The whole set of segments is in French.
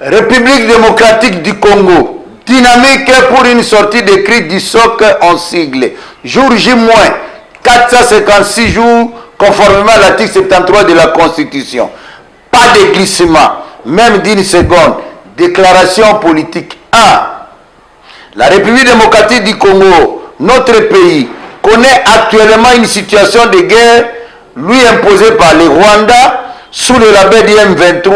République démocratique du Congo, dynamique pour une sortie de crise du SOC en sigle. Jour J-456 jours, conformément à l'article 73 de la Constitution. Pas de glissement, même d'une seconde. Déclaration politique 1. La République démocratique du Congo, notre pays, connaît actuellement une situation de guerre lui imposée par le Rwanda sous le label du M23,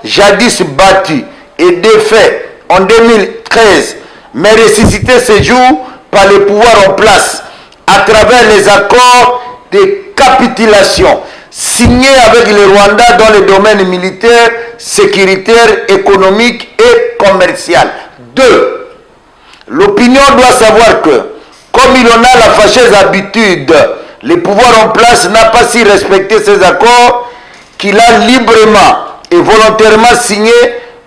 jadis battu et défait en 2013, mais ressuscité ce jour par les pouvoirs en place à travers les accords de capitulation signés avec le Rwanda dans les domaines militaires, sécuritaires, économiques et commercial. 2. L'opinion doit savoir que, comme il en a la fâcheuse habitude, les pouvoirs en place n'a pas si respecté ces accords qu'il a librement et volontairement signé,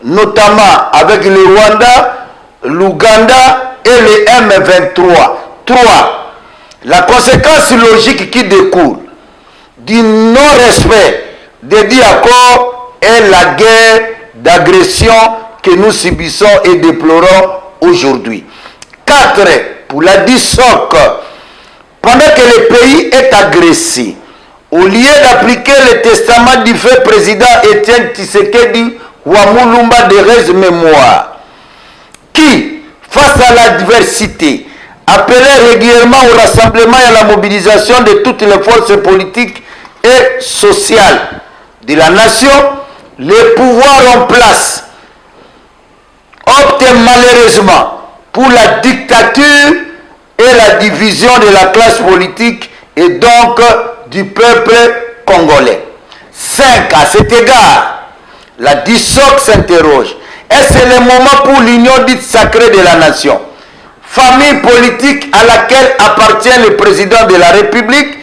notamment avec le Rwanda, l'Ouganda et le M23. 3. La conséquence logique qui découle du non-respect des dits accords est la guerre d'agression que nous subissons et déplorons aujourd'hui. 4. Pour la DISOC, pendant que le pays est agressé, au lieu d'appliquer le testament du fait président Étienne Tshisekedi Wamulumba de Rez Mémoire, qui, face à l'adversité, appelait régulièrement au rassemblement et à la mobilisation de toutes les forces politiques et sociales de la nation, les pouvoirs en place optent malheureusement pour la dictature et la division de la classe politique et donc du peuple congolais. 5. À cet égard, la DISOC s'interroge. Est-ce le moment pour l'union dite sacrée de la nation, famille politique à laquelle appartient le président de la République,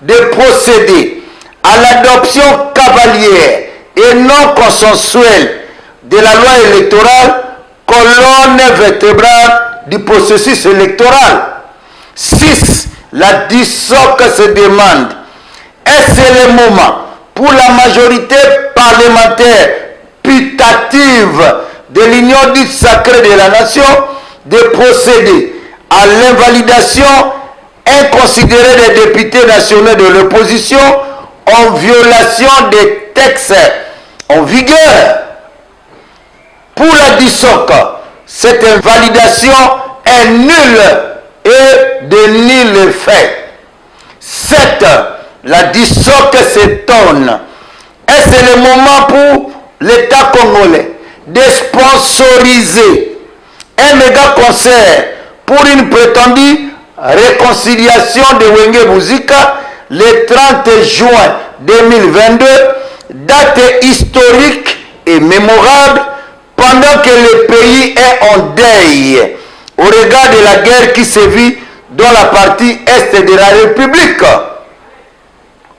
de procéder à l'adoption cavalière et non consensuelle de la loi électorale, colonne vertébrale du processus électoral? 6. La DISOC se demande, est-ce le moment pour la majorité parlementaire putative de l'union dite sacrée de la nation de procéder à l'invalidation inconsidérée des députés nationaux de l'opposition en violation des textes en vigueur? Pour la DISOC, cette invalidation est nulle et de nul fait. 7. La DISOC s'étonne. Est-ce le moment pour l'État congolais de sponsoriser un méga concert pour une prétendue réconciliation de Wenge Buzika le 30 juin 2022, date historique et mémorable pendant que le pays est en deuil au regard de la guerre qui sévit dans la partie est de la République?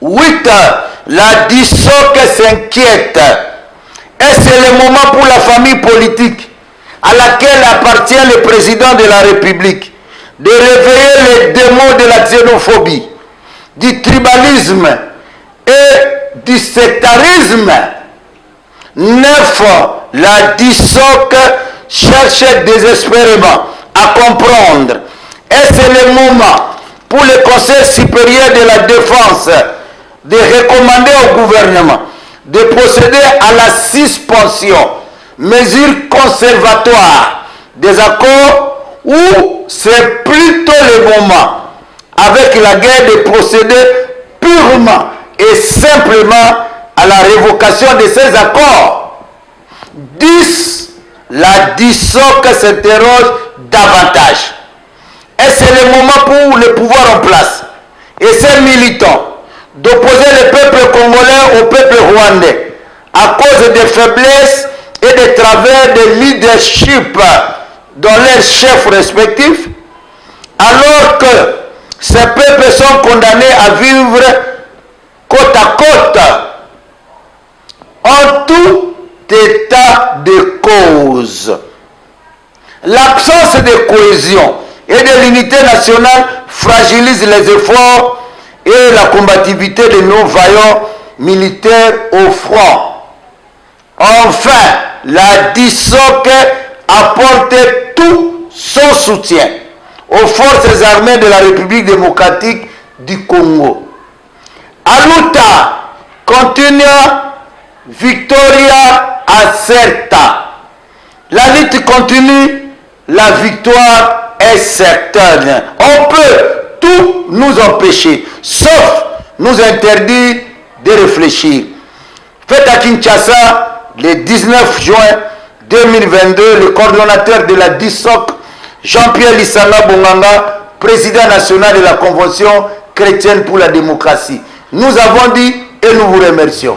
8. La DISOC s'inquiète. Est-ce le moment pour la famille politique à laquelle appartient le président de la République de réveiller les démons de la xénophobie, du tribalisme et du sectarisme? 9. La DISOC cherche désespérément à comprendre. Est-ce le moment pour le Conseil supérieur de la défense de recommander au gouvernement de procéder à la suspension, mesure conservatoire des accords, ou c'est plutôt le moment, avec la guerre, de procéder purement et simplement à la révocation de ces accords? 10. La DISOC s'interroge davantage. Est-ce le moment pour le pouvoir en place et ses militants d'opposer le peuple congolais au peuple rwandais à cause des faiblesses et des travers de leadership dans leurs chefs respectifs, alors que ces peuples sont condamnés à vivre côte à côte en tout état de cause? L'absence de cohésion et de l'unité nationale fragilise les efforts et la combativité de nos vaillants militaires au front. Enfin, la DISOC apporte tout son soutien aux forces armées de la République démocratique du Congo. Aluta continua, Victoria Acerta. La lutte continue, la victoire est certaine. On peut tout nous empêcher, sauf nous interdire de réfléchir. Faites à Kinshasa, le 19 juin 2022, le coordonnateur de la DISOC, Jean-Pierre Lissanga Bonganga, président national de la Convention chrétienne pour la démocratie. Nous avons dit et nous vous remercions.